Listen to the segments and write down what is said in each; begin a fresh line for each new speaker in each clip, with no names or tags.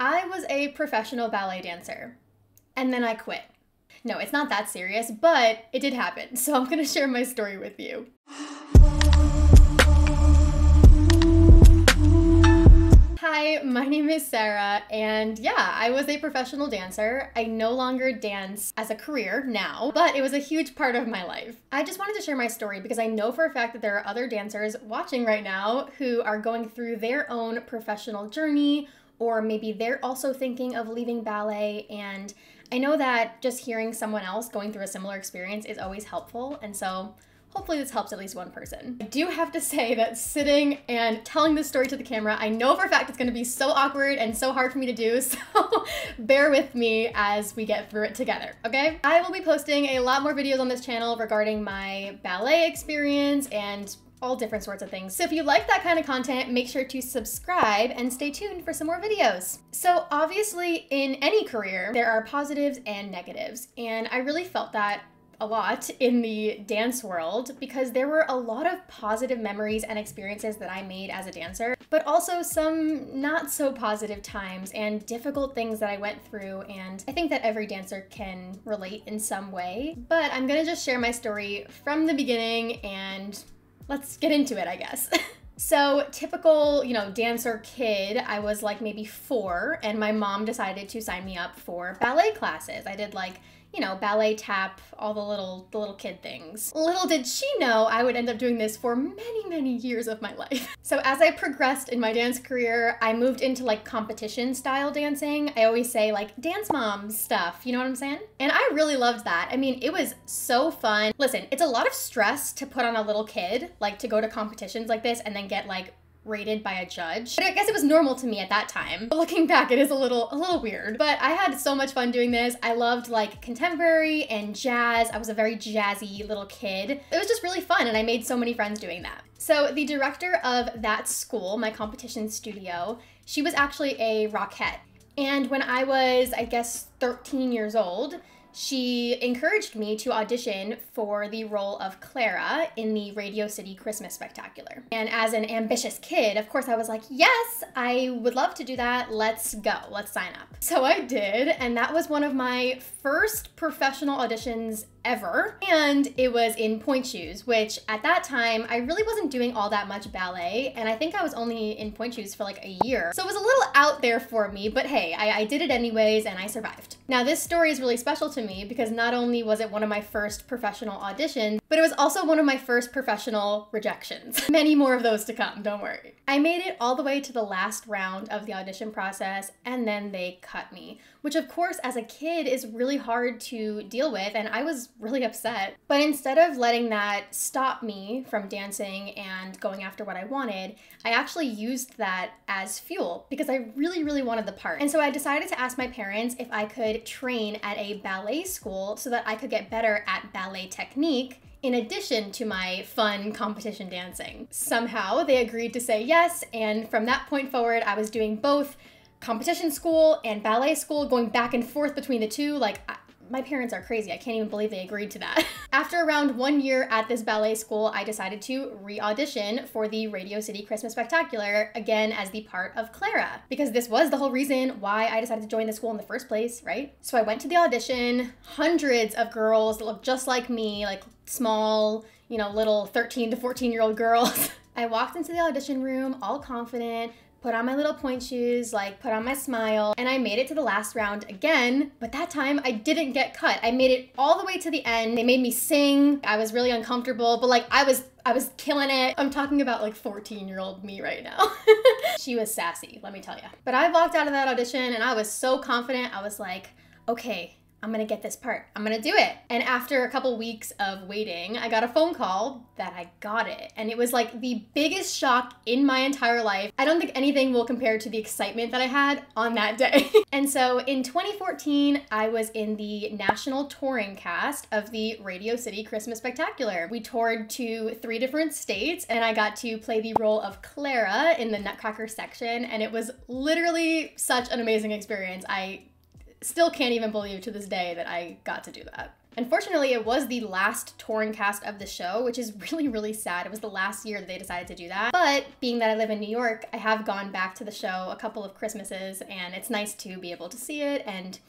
I was a professional ballet dancer, and then I quit. No, it's not that serious, but it did happen, so I'm gonna share my story with you. Hi, my name is Sarah, and yeah, I was a professional dancer. I no longer dance as a career now, but it was a huge part of my life. I just wanted to share my story because I know for a fact that there are other dancers watching right now who are going through their own professional journey, or maybe they're also thinking of leaving ballet, and I know that just hearing someone else going through a similar experience is always helpful, and so hopefully this helps at least one person. I do have to say that sitting and telling this story to the camera, I know for a fact it's gonna be so awkward and so hard for me to do, so bear with me as we get through it together, okay? I will be posting a lot more videos on this channel regarding my ballet experience and all different sorts of things. So if you like that kind of content, make sure to subscribe and stay tuned for some more videos. So obviously in any career, there are positives and negatives, and I really felt that a lot in the dance world because there were a lot of positive memories and experiences that I made as a dancer, but also some not so positive times and difficult things that I went through, and I think that every dancer can relate in some way. But I'm gonna just share my story from the beginning and let's get into it, I guess. So typical, dancer kid, I was like maybe 4 and my mom decided to sign me up for ballet classes. I did like, ballet tap, all the little kid things. Little did she know I would end up doing this for many, many years of my life. So as I progressed in my dance career, I moved into like competition style dancing. I always say like dance mom stuff, you know what I'm saying? And I really loved that. I mean, it was so fun. Listen, it's a lot of stress to put on a little kid, like to go to competitions like this and then get like rated by a judge. But I guess it was normal to me at that time. But looking back, it is a little weird. But I had so much fun doing this. I loved like contemporary and jazz. I was a very jazzy little kid. It was just really fun and I made so many friends doing that. So the director of that school, my competition studio, she was actually a Rockette. And when I was, I guess, 13 years old, she encouraged me to audition for the role of Clara in the Radio City Christmas Spectacular. And as an ambitious kid, of course I was like, yes, I would love to do that. Let's go, let's sign up. So I did, and that was one of my first professional auditions ever. And it was in pointe shoes, which at that time, I really wasn't doing all that much ballet. And I think I was only in pointe shoes for like a year. So it was a little out there for me, but hey, I did it anyways and I survived. Now this story is really special to me because not only was it one of my first professional auditions, but it was also one of my first professional rejections. Many more of those to come, don't worry. I made it all the way to the last round of the audition process and then they cut me, which of course as a kid is really hard to deal with, and I was really upset. But instead of letting that stop me from dancing and going after what I wanted, I actually used that as fuel because I really, really wanted the part. And so I decided to ask my parents if I could train at a ballet school so that I could get better at ballet technique in addition to my fun competition dancing. Somehow they agreed to say yes, and from that point forward, I was doing both competition school and ballet school, going back and forth between the two. Like, my parents are crazy. I can't even believe they agreed to that. After around 1 year at this ballet school, I decided to re-audition for the Radio City Christmas Spectacular, again as the part of Clara, because this was the whole reason why I decided to join the school in the first place, right? So I went to the audition, hundreds of girls that looked just like me, like small, little 13 to 14-year-old girls. I walked into the audition room all confident, put on my little pointe shoes, put on my smile, and I made it to the last round again, but that time I didn't get cut. I made it all the way to the end. They made me sing. I was really uncomfortable, but I was killing it. I'm talking about 14-year-old me right now. She was sassy, let me tell you. But I walked out of that audition and I was so confident. I was like, okay, I'm gonna get this part. I'm gonna do it. And after a couple weeks of waiting, I got a phone call that I got it. And it was like the biggest shock in my entire life. I don't think anything will compare to the excitement that I had on that day. And so in 2014, I was in the national touring cast of the Radio City Christmas Spectacular. We toured to 3 different states and I got to play the role of Clara in the Nutcracker section. And it was literally such an amazing experience. still can't even believe to this day that I got to do that. Unfortunately, it was the last touring cast of the show, which is really, really sad. It was the last year that they decided to do that. But being that I live in New York, I have gone back to the show a couple of Christmases, and it's nice to be able to see it and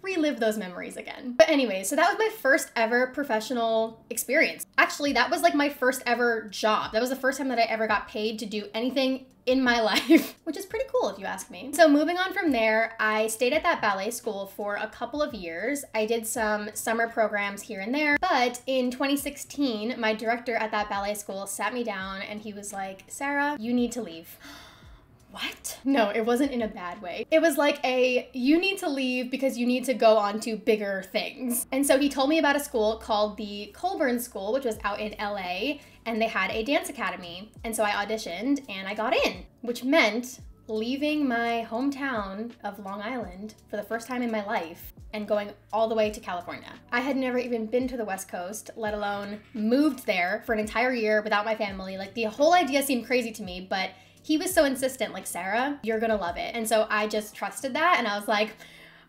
relive those memories again. But anyway, so that was my first ever professional experience. Actually, that was like my first ever job. That was the first time that I ever got paid to do anything in my life, which is pretty cool if you ask me. So moving on from there, I stayed at that ballet school for a couple of years. I did some summer programs here and there, but in 2016, my director at that ballet school sat me down and he was like, Sarah, you need to leave. What? No, it wasn't in a bad way. It was like you need to leave because you need to go on to bigger things. And so he told me about a school called the Colburn School, which was out in LA, and they had a dance academy. And so I auditioned and I got in, which meant leaving my hometown of Long Island for the first time in my life and going all the way to California. I had never even been to the West Coast, let alone moved there for an entire year without my family. Like, the whole idea seemed crazy to me, but he was so insistent, like, Sarah, you're gonna love it. And so I just trusted that, and I was like,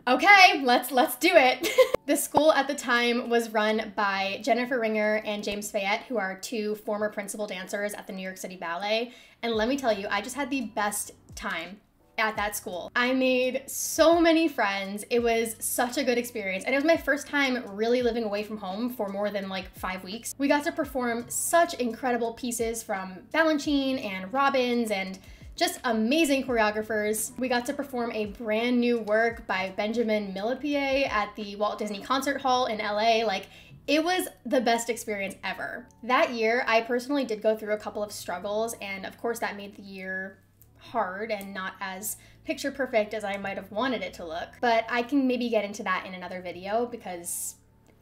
okay, let's do it. The school at the time was run by Jennifer Ringer and James Fayette, who are two former principal dancers at the New York City Ballet. And let me tell you, I just had the best time at that school. I made so many friends. It was such a good experience. And it was my first time really living away from home for more than like 5 weeks. We got to perform such incredible pieces from Balanchine and Robbins and just amazing choreographers. We got to perform a brand new work by Benjamin Millepied at the Walt Disney Concert Hall in LA. Like, it was the best experience ever. That year, I personally did go through a couple of struggles, and of course that made the year hard and not as picture perfect as I might have wanted it to look. But I can maybe get into that in another video because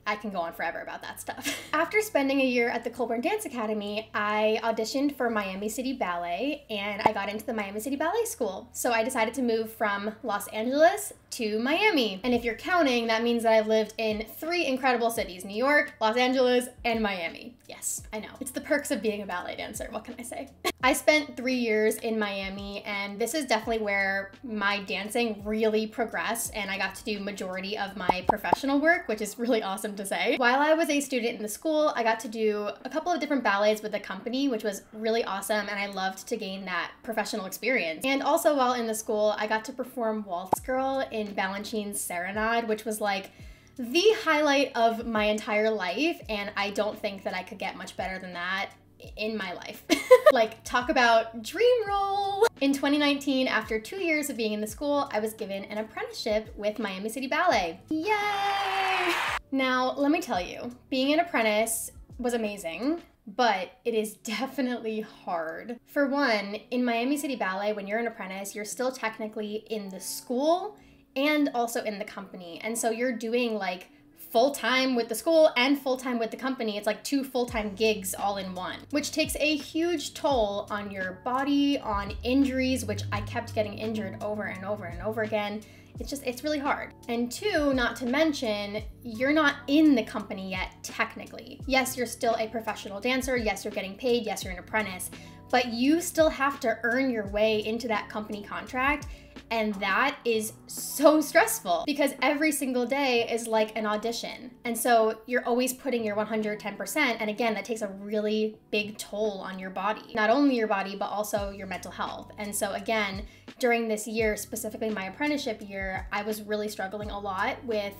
I can go on forever about that stuff. After spending a year at the Colburn Dance Academy, I auditioned for Miami City Ballet and I got into the Miami City Ballet School. So I decided to move from Los Angeles to Miami. And if you're counting, that means that I've lived in 3 incredible cities: New York, Los Angeles, and Miami. Yes, I know. It's the perks of being a ballet dancer. What can I say? I spent 3 years in Miami, and this is definitely where my dancing really progressed, and I got to do majority of my professional work, which is really awesome to say. While I was a student in the school, I got to do a couple of different ballets with the company, which was really awesome, and I loved to gain that professional experience. And also while in the school, I got to perform Waltz Girl in Balanchine's Serenade, which was like the highlight of my entire life, and I don't think that I could get much better than that in my life. Like, talk about dream role. In 2019, after 2 years of being in the school, I was given an apprenticeship with Miami City Ballet. Yay! Now, let me tell you, being an apprentice was amazing, but it is definitely hard. For one, in Miami City Ballet, when you're an apprentice, you're still technically in the school and also in the company. And so you're doing like full-time with the school and full-time with the company. It's like 2 full-time gigs all in one, which takes a huge toll on your body, on injuries, which I kept getting injured over and over and over again. It's really hard. And 2, not to mention, you're not in the company yet, technically. Yes, you're still a professional dancer. Yes, you're getting paid. Yes, you're an apprentice, but you still have to earn your way into that company contract. And that is so stressful because every single day is like an audition. And so you're always putting your 110%. And again, that takes a really big toll on your body. Not only your body, but also your mental health. And so again, during this year, specifically my apprenticeship year, I was really struggling a lot with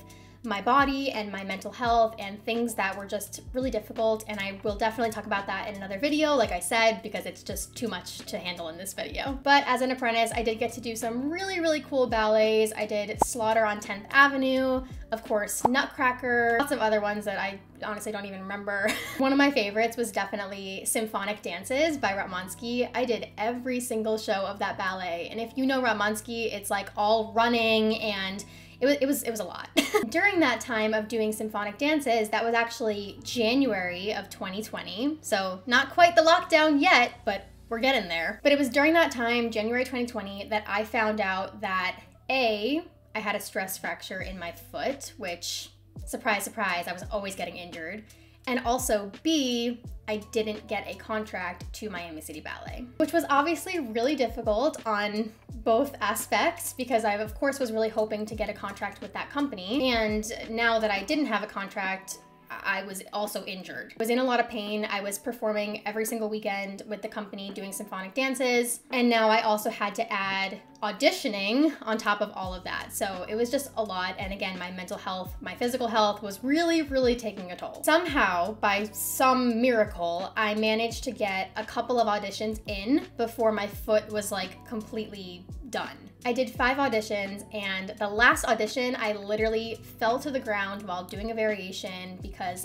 my body and my mental health and things that were just really difficult. And I will definitely talk about that in another video, like I said, because it's just too much to handle in this video. But as an apprentice, I did get to do some really, really cool ballets. I did Slaughter on 10th Avenue, of course, Nutcracker, lots of other ones that I honestly don't even remember. One of my favorites was definitely Symphonic Dances by Ratmansky. I did every single show of that ballet. And if you know Ratmansky, it's like all running and it was a lot. During that time of doing Symphonic Dances, that was actually January of 2020. So not quite the lockdown yet, but we're getting there. But it was during that time, January 2020, that I found out that I had a stress fracture in my foot, which, surprise, surprise, I was always getting injured. And also B, I didn't get a contract to Miami City Ballet, which was obviously really difficult on both aspects because I, of course, was really hoping to get a contract with that company. And now that I didn't have a contract, I was also injured. I was in a lot of pain. I was performing every single weekend with the company doing symphonic dances. And now I also had to add auditioning on top of all of that. So it was just a lot. And again, my mental health, my physical health was really, really taking a toll. Somehow, by some miracle, I managed to get a couple of auditions in before my foot was like completely done. I did 5 auditions, and the last audition, I literally fell to the ground while doing a variation because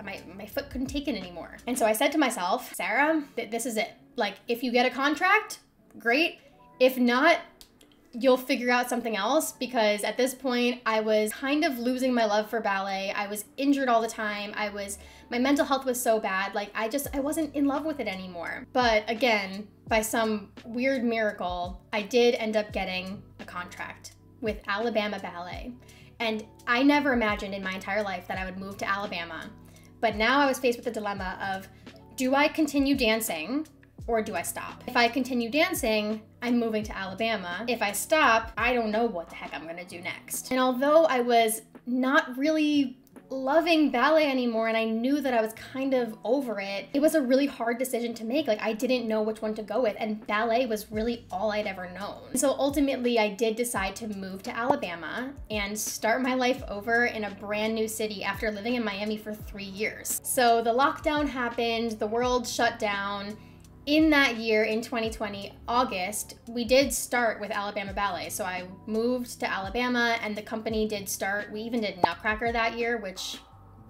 my foot couldn't take it anymore. And so I said to myself, Sarah, this is it. Like, if you get a contract, great. If not, you'll figure out something else, because at this point I was kind of losing my love for ballet. I was injured all the time. My mental health was so bad. Like I wasn't in love with it anymore. But again, by some weird miracle, I did end up getting a contract with Alabama Ballet. And I never imagined in my entire life that I would move to Alabama. But now I was faced with the dilemma of, do I continue dancing or do I stop? If I continue dancing, I'm moving to Alabama. If I stop, I don't know what the heck I'm gonna do next. And although I was not really loving ballet anymore and I knew that I was kind of over it, it was a really hard decision to make. Like I didn't know which one to go with, and ballet was really all I'd ever known. So ultimately I did decide to move to Alabama and start my life over in a brand new city after living in Miami for 3 years. So the lockdown happened, the world shut down. In that year, in 2020, August, we did start with Alabama Ballet. So I moved to Alabama and the company did start. We even did Nutcracker that year, which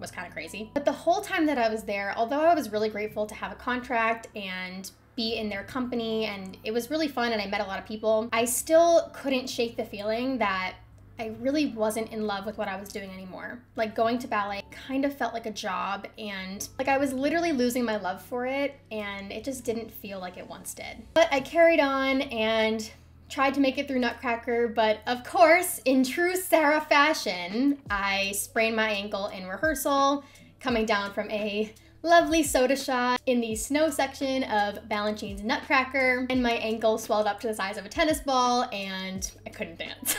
was kind of crazy. But the whole time that I was there, although I was really grateful to have a contract and be in their company, and it was really fun and I met a lot of people, I still couldn't shake the feeling that I really wasn't in love with what I was doing anymore. Like going to ballet kind of felt like a job, and like I was literally losing my love for it, and it just didn't feel like it once did. But I carried on and tried to make it through Nutcracker, but of course, in true Sarah fashion, I sprained my ankle in rehearsal, coming down from a lovely soda shot in the snow section of Balanchine's Nutcracker, and my ankle swelled up to the size of a tennis ball and I couldn't dance.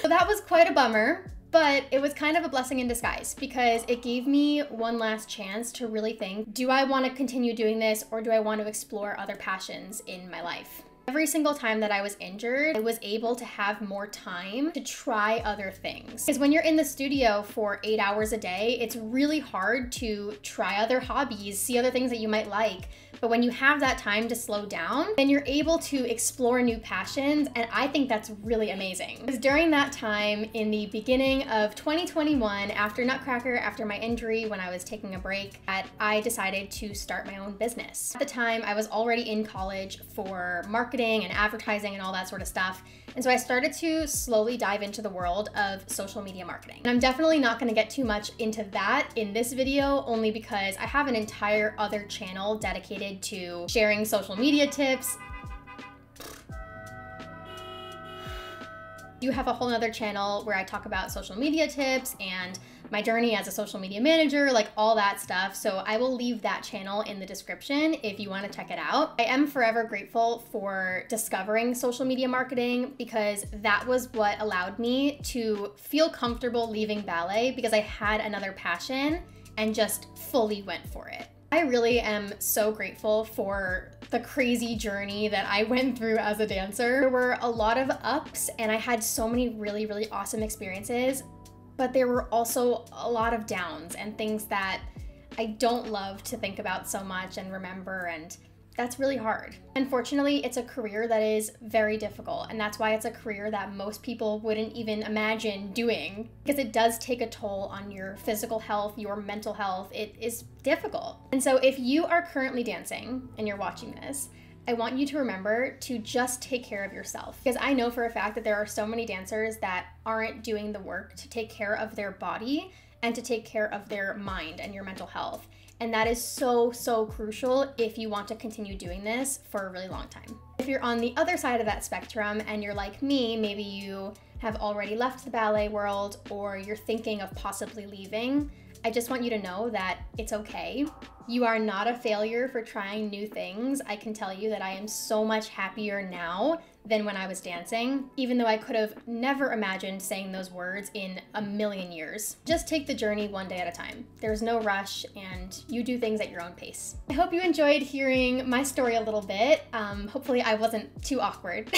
So that was quite a bummer, but it was kind of a blessing in disguise because it gave me one last chance to really think, do I want to continue doing this or do I want to explore other passions in my life? Every single time that I was injured, I was able to have more time to try other things. Because when you're in the studio for 8 hours a day, it's really hard to try other hobbies, see other things that you might like. But when you have that time to slow down, then you're able to explore new passions, and I think that's really amazing. Because during that time, in the beginning of 2021, after Nutcracker, after my injury, when I was taking a break, I decided to start my own business. At the time, I was already in college for marketing and advertising and all that sort of stuff. And so I started to slowly dive into the world of social media marketing. And I'm definitely not gonna get too much into that in this video, only because I have an entire other channel dedicated to sharing social media tips. You have a whole other channel where I talk about social media tips and my journey as a social media manager, like all that stuff. So I will leave that channel in the description if you want to check it out. I am forever grateful for discovering social media marketing because that was what allowed me to feel comfortable leaving ballet because I had another passion and just fully went for it. I really am so grateful for the crazy journey that I went through as a dancer. There were a lot of ups and I had so many really, really awesome experiences, but there were also a lot of downs and things that I don't love to think about so much and remember, and that's really hard. Unfortunately, it's a career that is very difficult, and that's why it's a career that most people wouldn't even imagine doing, because it does take a toll on your physical health, your mental health. It is difficult. And so if you are currently dancing and you're watching this, I want you to remember to just take care of yourself, because I know for a fact that there are so many dancers that aren't doing the work to take care of their body and to take care of their mind and your mental health. And that is so, so crucial if you want to continue doing this for a really long time. If you're on the other side of that spectrum and you're like me, maybe you have already left the ballet world or you're thinking of possibly leaving, I just want you to know that it's okay. You are not a failure for trying new things. I can tell you that I am so much happier now than when I was dancing, even though I could have never imagined saying those words in a million years. Just take the journey one day at a time. There's no rush, and you do things at your own pace. I hope you enjoyed hearing my story a little bit. Hopefully I wasn't too awkward.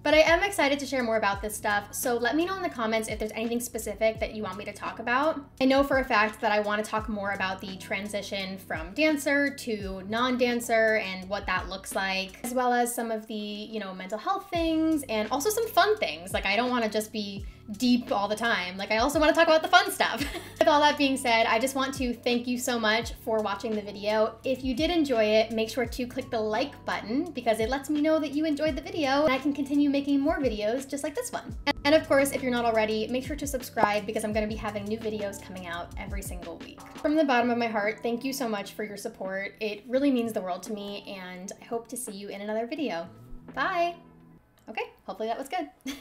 But I am excited to share more about this stuff, so let me know in the comments if there's anything specific that you want me to talk about. I know for a fact that I want to talk more about the transition from dancer to non-dancer and what that looks like, as well as some of the, you know, mental health things and also some fun things. Like, I don't want to just be deep all the time. Like, I also want to talk about the fun stuff. With all that being said, I just want to thank you so much for watching the video. If you did enjoy it, make sure to click the like button because it lets me know that you enjoyed the video and I can continue making more videos just like this one. And of course, if you're not already, make sure to subscribe because I'm going to be having new videos coming out every single week. From the bottom of my heart, thank you so much for your support. It really means the world to me, and I hope to see you in another video. Bye! Okay, hopefully that was good.